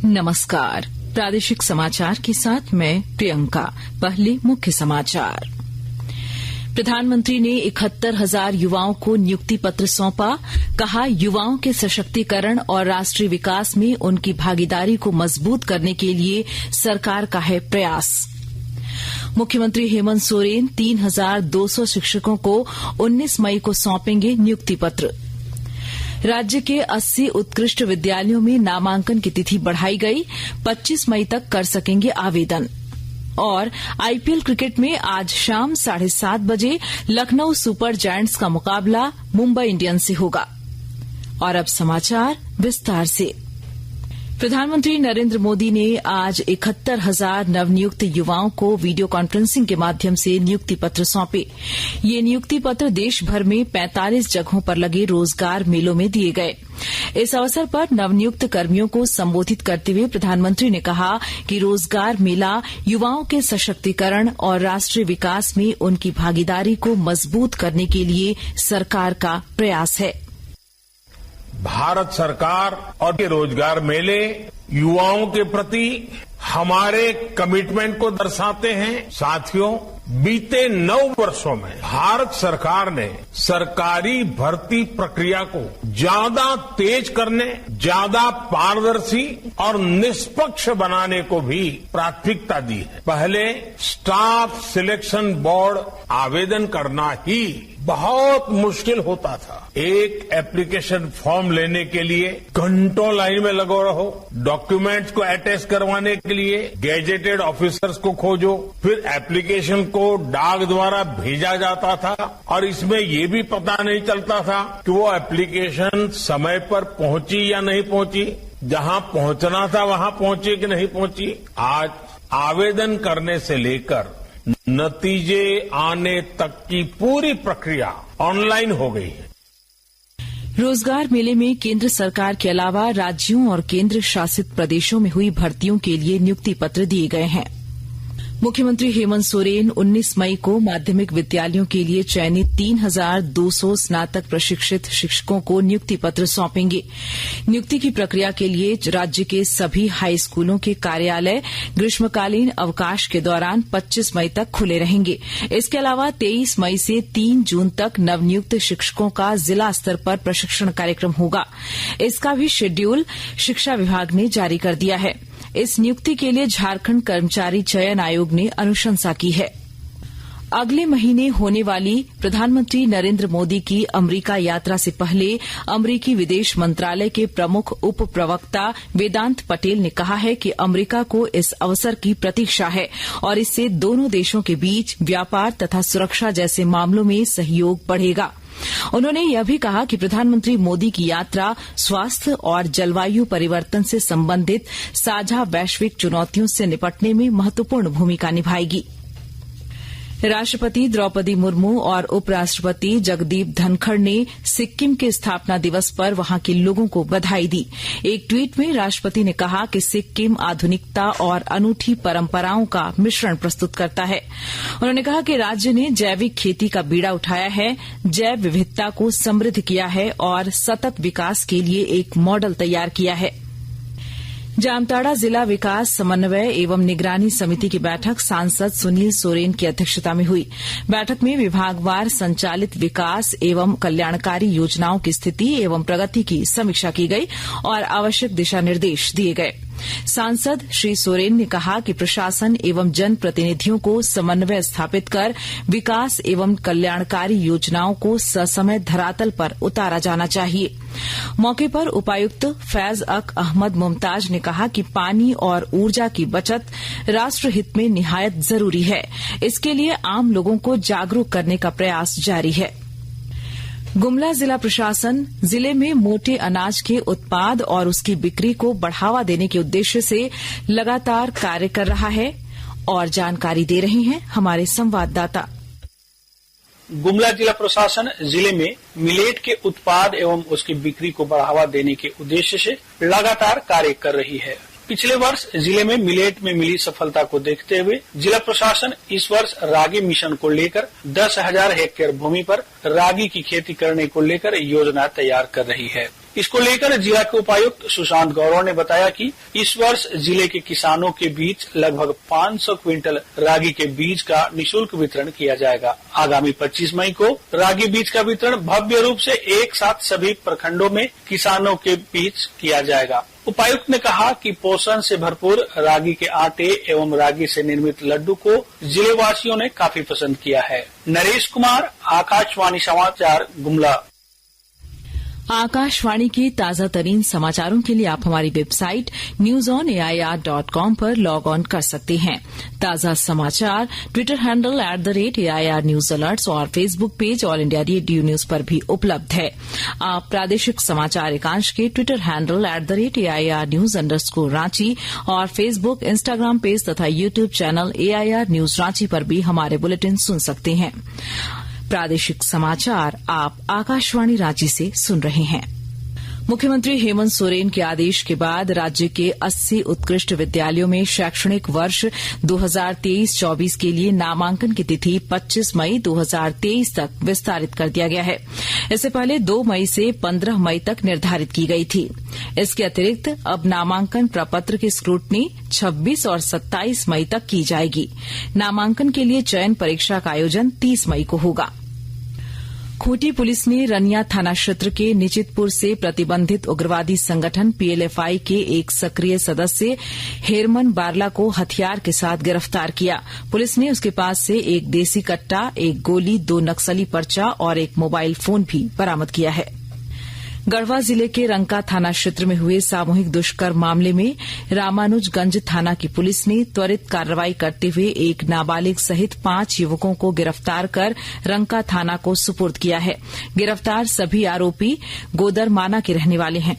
नमस्कार, प्रादेशिक समाचार के साथ मैं प्रियंका। पहले मुख्य समाचार। प्रधानमंत्री ने 71,000 युवाओं को नियुक्ति पत्र सौंपा। कहा, युवाओं के सशक्तिकरण और राष्ट्रीय विकास में उनकी भागीदारी को मजबूत करने के लिए सरकार का है प्रयास। मुख्यमंत्री हेमंत सोरेन 3,200 शिक्षकों को 19 मई को सौंपेंगे नियुक्ति पत्र। राज्य के 80 उत्कृष्ट विद्यालयों में नामांकन की तिथि बढ़ाई गई, 25 मई तक कर सकेंगे आवेदन। और आईपीएल क्रिकेट में आज शाम 7:30 बजे लखनऊ सुपर जायंट्स का मुकाबला मुंबई इंडियंस से होगा। और अब समाचार विस्तार से। प्रधानमंत्री नरेंद्र मोदी ने आज 71,000 नवनियुक्त युवाओं को वीडियो कॉन्फ्रेंसिंग के माध्यम से नियुक्ति पत्र सौंपे। ये नियुक्ति पत्र देश भर में 45 जगहों पर लगे रोजगार मेलों में दिए गए। इस अवसर पर नवनियुक्त कर्मियों को संबोधित करते हुए प्रधानमंत्री ने कहा कि रोजगार मेला युवाओं के सशक्तिकरण और राष्ट्रीय विकास में उनकी भागीदारी को मजबूत करने के लिए सरकार का प्रयास है। भारत सरकार और के रोजगार मेले युवाओं के प्रति हमारे कमिटमेंट को दर्शाते हैं। साथियों, बीते 9 वर्षों में भारत सरकार ने सरकारी भर्ती प्रक्रिया को ज्यादा तेज करने, ज्यादा पारदर्शी और निष्पक्ष बनाने को भी प्राथमिकता दी है। पहले स्टाफ सिलेक्शन बोर्ड आवेदन करना ही बहुत मुश्किल होता था। एक एप्लीकेशन फॉर्म लेने के लिए घंटों लाइन में लगो रहो, डॉक्यूमेंट्स को अटैच करवाने के लिए गैजेटेड ऑफिसर्स को खोजो, फिर एप्लीकेशन को डाक द्वारा भेजा जाता था और इसमें ये भी पता नहीं चलता था कि वो एप्लीकेशन समय पर पहुंची या नहीं पहुंची, जहां पहुंचना था वहां पहुंची कि नहीं पहुंची। आज आवेदन करने से लेकर नतीजे आने तक की पूरी प्रक्रिया ऑनलाइन हो गई है। रोजगार मेले में केंद्र सरकार के अलावा राज्यों और केंद्र शासित प्रदेशों में हुई भर्तियों के लिए नियुक्ति पत्र दिए गए हैं। मुख्यमंत्री हेमंत सोरेन 19 मई को माध्यमिक विद्यालयों के लिए चयनित 3,200 स्नातक प्रशिक्षित शिक्षकों को नियुक्ति पत्र सौंपेंगे। नियुक्ति की प्रक्रिया के लिए राज्य के सभी हाई स्कूलों के कार्यालय ग्रीष्मकालीन अवकाश के दौरान 25 मई तक खुले रहेंगे। इसके अलावा 23 मई से 3 जून तक नवनियुक्त शिक्षकों का जिला स्तर पर प्रशिक्षण कार्यक्रम होगा। इसका भी शेड्यूल शिक्षा विभाग ने जारी कर दिया है। इस नियुक्ति के लिए झारखंड कर्मचारी चयन आयोग ने अनुशंसा की है। अगले महीने होने वाली प्रधानमंत्री नरेंद्र मोदी की अमरीका यात्रा से पहले अमरीकी विदेश मंत्रालय के प्रमुख उप प्रवक्ता वेदांत पटेल ने कहा है कि अमरीका को इस अवसर की प्रतीक्षा है और इससे दोनों देशों के बीच व्यापार तथा सुरक्षा जैसे मामलों में सहयोग बढ़ेगा। उन्होंने यह भी कहा कि प्रधानमंत्री मोदी की यात्रा स्वास्थ्य और जलवायु परिवर्तन से संबंधित साझा वैश्विक चुनौतियों से निपटने में महत्वपूर्ण भूमिका निभाएगी। राष्ट्रपति द्रौपदी मुर्मू और उपराष्ट्रपति जगदीप धनखड़ ने सिक्किम के स्थापना दिवस पर वहां के लोगों को बधाई दी। एक ट्वीट में राष्ट्रपति ने कहा कि सिक्किम आधुनिकता और अनूठी परंपराओं का मिश्रण प्रस्तुत करता है। उन्होंने कहा कि राज्य ने जैविक खेती का बीड़ा उठाया है, जैव विविधता को समृद्ध किया है और सतत विकास के लिए एक मॉडल तैयार किया है। जामताड़ा जिला विकास समन्वय एवं निगरानी समिति की बैठक सांसद सुनील सोरेन की अध्यक्षता में हुई। बैठक में विभागवार संचालित विकास एवं कल्याणकारी योजनाओं की स्थिति एवं प्रगति की समीक्षा की गई और आवश्यक दिशा निर्देश दिए गए। सांसद श्री सोरेन ने कहा कि प्रशासन एवं जनप्रतिनिधियों को समन्वय स्थापित कर विकास एवं कल्याणकारी योजनाओं को ससमय धरातल पर उतारा जाना चाहिए। मौके पर उपायुक्त फैज अक अहमद मुमताज ने कहा कि पानी और ऊर्जा की बचत राष्ट्रहित में निहायत जरूरी है। इसके लिए आम लोगों को जागरूक करने का प्रयास जारी है। गुमला जिला प्रशासन जिले में मोटे अनाज के उत्पाद और उसकी बिक्री को बढ़ावा देने के उद्देश्य से लगातार कार्य कर रहा है और जानकारी दे रहे हैं हमारे संवाददाता। गुमला जिला प्रशासन जिले में मिलेट के उत्पाद एवं उसकी बिक्री को बढ़ावा देने के उद्देश्य से लगातार कार्य कर रही है। पिछले वर्ष जिले में मिलेट में मिली सफलता को देखते हुए जिला प्रशासन इस वर्ष रागी मिशन को लेकर 10,000 हेक्टेयर भूमि पर रागी की खेती करने को लेकर योजना तैयार कर रही है। इसको लेकर जिला के उपायुक्त सुशांत गौरव ने बताया कि इस वर्ष जिले के किसानों के बीच लगभग 500 क्विंटल रागी के बीज का निःशुल्क वितरण किया जाएगा। आगामी 25 मई को रागी बीज का वितरण भव्य रूप से एक साथ सभी प्रखंडों में किसानों के बीच किया जाएगा। उपायुक्त ने कहा कि पोषण से भरपूर रागी के आटे एवं रागी से निर्मित लड्डू को जिले वासियों ने काफी पसंद किया है। नरेश कुमार, आकाशवाणी समाचार, गुमला। आकाशवाणी के ताजा तरीन समाचारों के लिए आप हमारी वेबसाइट newsonair.com पर लॉग ऑन कर सकते हैं। ताजा समाचार Twitter handle @AIR news alerts और Facebook page All India Radio news पर भी उपलब्ध है। आप प्रादेशिक समाचार एकांश के Twitter handle @AIR news _Ranchi और फेसबुक, इंस्टाग्राम पेज तथा YouTube channel AIR news Ranchi पर भी हमारे बुलेटिन सुन सकते हैं। प्रादेशिक समाचार आप आकाशवाणी रांची से सुन रहे हैं। मुख्यमंत्री हेमंत सोरेन के आदेश के बाद राज्य के 80 उत्कृष्ट विद्यालयों में शैक्षणिक वर्ष 2023-24 के लिए नामांकन की तिथि 25 मई 2023 तक विस्तारित कर दिया गया है। इससे पहले 2 मई से 15 मई तक निर्धारित की गई थी। इसके अतिरिक्त अब नामांकन प्रपत्र की स्क्रूटनी 26 और 27 मई तक की जाएगी। नामांकन के लिए चयन परीक्षा का आयोजन 30 मई को होगा। खूंटी पुलिस ने रनिया थाना क्षेत्र के निचितपुर से प्रतिबंधित उग्रवादी संगठन PLFI के एक सक्रिय सदस्य हेरमन बारला को हथियार के साथ गिरफ्तार किया। पुलिस ने उसके पास से एक देसी कट्टा, एक गोली, 2 नक्सली पर्चा और एक मोबाइल फोन भी बरामद किया है। गढ़वा जिले के रंका थाना क्षेत्र में हुए सामूहिक दुष्कर्म मामले में रामानुजगंज थाना की पुलिस ने त्वरित कार्रवाई करते हुए एक नाबालिग सहित 5 युवकों को गिरफ्तार कर रंका थाना को सुपुर्द किया है। गिरफ्तार सभी आरोपी गोदरमाना के रहने वाले हैं।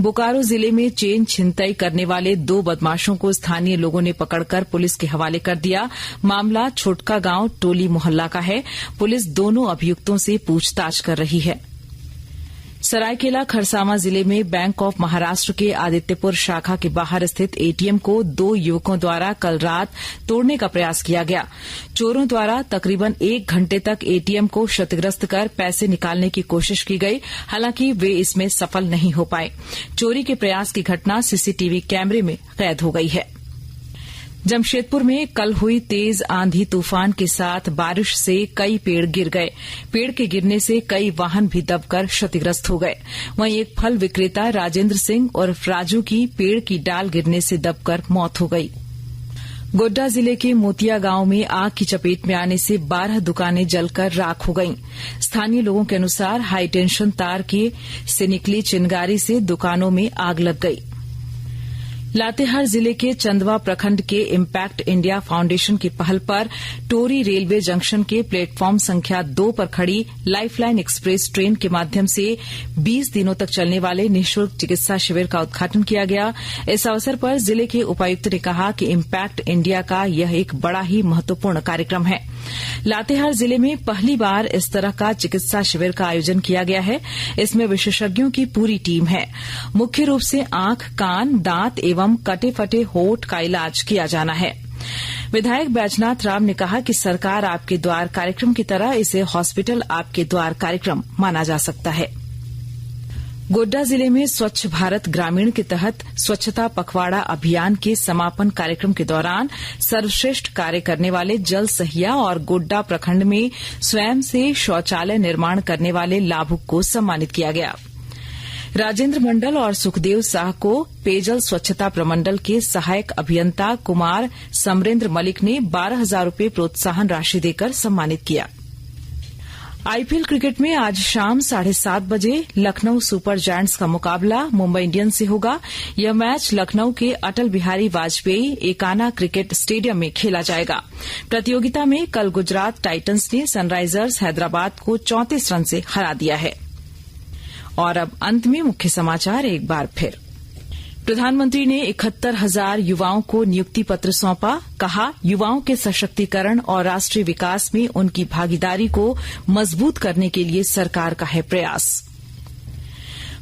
बोकारो जिले में चेन छिनतई करने वाले 2 बदमाशों को स्थानीय लोगों ने पकड़कर पुलिस के हवाले कर दिया। मामला छोटका गांव टोली मोहल्ला का है। पुलिस दोनों अभियुक्तों से पूछताछ कर रही है। सरायकेला खरसावां जिले में बैंक ऑफ महाराष्ट्र के आदित्यपुर शाखा के बाहर स्थित एटीएम को 2 युवकों द्वारा कल रात तोड़ने का प्रयास किया गया। चोरों द्वारा तकरीबन 1 घंटे तक एटीएम को क्षतिग्रस्त कर पैसे निकालने की कोशिश की गई। हालांकि वे इसमें सफल नहीं हो पाए। चोरी के प्रयास की घटना सीसीटीवी कैमरे में कैद हो गई है। जमशेदपुर में कल हुई तेज आंधी तूफान के साथ बारिश से कई पेड़ गिर गए। पेड़ के गिरने से कई वाहन भी दबकर क्षतिग्रस्त हो गए। वहीं एक फल विक्रेता राजेंद्र सिंह उर्फ राजू की पेड़ की डाल गिरने से दबकर मौत हो गई। गोड्डा जिले के मोतिया गांव में आग की चपेट में आने से 12 दुकानें जलकर राख हो गईं। स्थानीय लोगों के अनुसार हाई टेंशन तार से निकली चिंगारी से दुकानों में आग लग गई। लातेहार जिले के चंदवा प्रखंड के इम्पैक्ट इंडिया फाउंडेशन की पहल पर टोरी रेलवे जंक्शन के प्लेटफॉर्म संख्या 2 पर खड़ी लाइफलाइन एक्सप्रेस ट्रेन के माध्यम से 20 दिनों तक चलने वाले निःशुल्क चिकित्सा शिविर का उद्घाटन किया गया। इस अवसर पर जिले के उपायुक्त ने कहा कि इम्पैक्ट इंडिया का यह एक बड़ा ही महत्वपूर्ण कार्यक्रम है। लातेहार जिले में पहली बार इस तरह का चिकित्सा शिविर का आयोजन किया गया है। इसमें विशेषज्ञों की पूरी टीम है। मुख्य रूप से आंख, कान, दांत एवं कटे फटे होठ का इलाज किया जाना है। विधायक बैजनाथ राम ने कहा कि सरकार आपके द्वार कार्यक्रम की तरह इसे हॉस्पिटल आपके द्वार कार्यक्रम माना जा सकता है। गोड्डा जिले में स्वच्छ भारत ग्रामीण के तहत स्वच्छता पखवाड़ा अभियान के समापन कार्यक्रम के दौरान सर्वश्रेष्ठ कार्य करने वाले जल सहिया और गोड्डा प्रखंड में स्वयं से शौचालय निर्माण करने वाले लाभुक को सम्मानित किया गया। राजेंद्र मंडल और सुखदेव साह को पेयजल स्वच्छता प्रमंडल के सहायक अभियंता कुमार समरेंद्र मलिक ने 12,000 रूपये प्रोत्साहन राशि देकर सम्मानित किया। आईपीएल क्रिकेट में आज शाम 7:30 बजे लखनऊ सुपर जायंट्स का मुकाबला मुंबई इंडियंस से होगा। यह मैच लखनऊ के अटल बिहारी वाजपेयी एकाना क्रिकेट स्टेडियम में खेला जाएगा। प्रतियोगिता में कल गुजरात टाइटंस ने सनराइजर्स हैदराबाद को 34 रन से हरा दिया है। और अब अंत में मुख्य समाचार एक बार फिर। प्रधानमंत्री ने 71,000 युवाओं को नियुक्ति पत्र सौंपा। कहा, युवाओं के सशक्तिकरण और राष्ट्रीय विकास में उनकी भागीदारी को मजबूत करने के लिए सरकार का है प्रयास।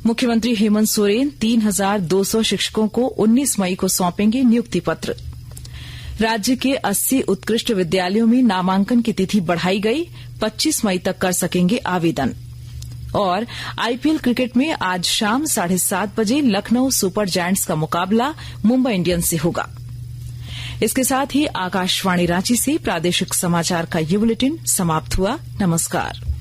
मुख्यमंत्री हेमंत सोरेन 3,200 शिक्षकों को 19 मई को सौंपेंगे नियुक्ति पत्र। राज्य के 80 उत्कृष्ट विद्यालयों में नामांकन की तिथि बढ़ाई गई। 25 मई तक कर सकेंगे आवेदन। और आईपीएल क्रिकेट में आज शाम 7:30 बजे लखनऊ सुपर जायंट्स का मुकाबला मुंबई इंडियंस से होगा। इसके साथ ही आकाशवाणी रांची से प्रादेशिक समाचार का ये बुलेटिन समाप्त हुआ। नमस्कार।